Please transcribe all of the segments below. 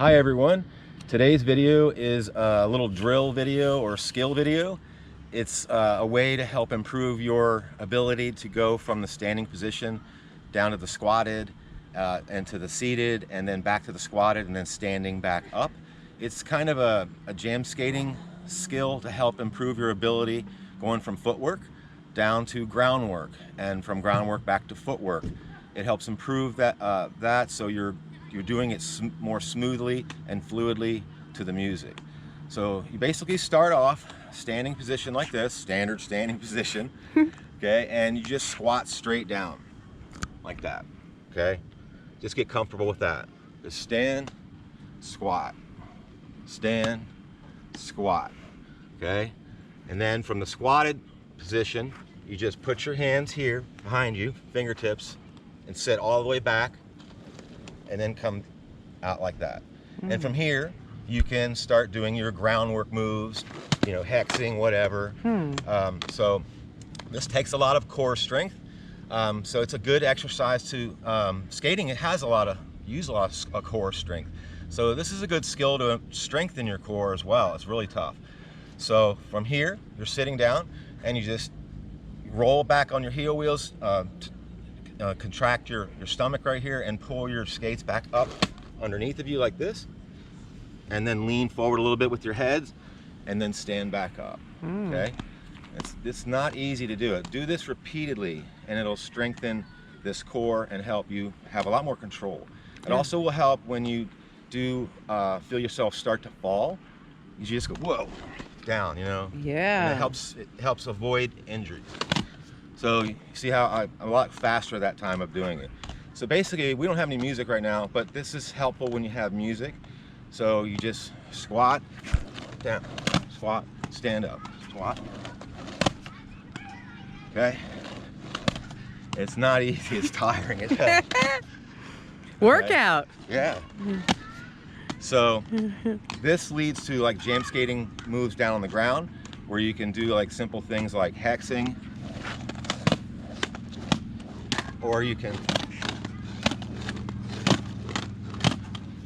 Hi everyone. Today's video is a little drill video or skill video. It's a way to help improve your ability to go from the standing position down to the squatted and to the seated and then back to the squatted and then standing back up. It's kind of a jam skating skill to help improve your ability going from footwork down to groundwork and from groundwork back to footwork. It helps improve that so you're doing it more smoothly and fluidly to the music. So you basically start off standing position like this, standard standing position, okay, and you just squat straight down like that, okay? Just get comfortable with that. Just stand, squat, stand, squat, okay? And then from the squatted position, you just put your hands here behind you, fingertips, and sit all the way back and then come out like that. And from here, you can start doing your groundwork moves, you know, hexing, whatever. So this takes a lot of core strength. So it's a good exercise to, skating, it has use a lot of core strength. So this is a good skill to strengthen your core as well. It's really tough. So from here, you're sitting down and you just roll back on your heel wheels, contract your stomach right here and pull your skates back up underneath of you like this, and then lean forward a little bit with your heads and then stand back up. Okay, it's not easy to do it. Do this repeatedly and it'll strengthen this core and help you have a lot more control. It also will help when you do feel yourself start to fall. You just go whoa down, you know. And it helps avoid injuries. So you see how I'm a lot faster that time of doing it. So basically, we don't have any music right now, but this is helpful when you have music. So you just squat, down, squat, stand up, squat. Okay? It's not easy, it's tiring as hell. Workout. Yeah. So this leads to like jam skating moves down on the ground, where you can do like simple things like hexing, or you can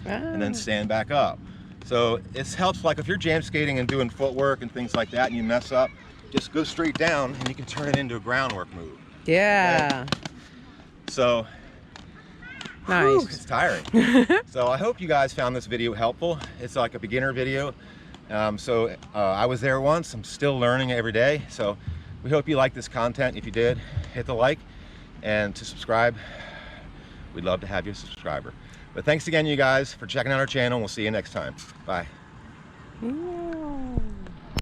and then stand back up. So it helps, like if you're jam skating and doing footwork and things like that and you mess up, just go straight down and you can turn it into a groundwork move. Okay? So nice. Whew, it's tiring. So I hope you guys found this video helpful. It's like a beginner video. I was there once, I'm still learning every day. So we hope you like this content. If you did, hit the like. And to subscribe, we'd love to have you a subscriber. But thanks again, you guys, for checking out our channel. We'll see you next time. Bye.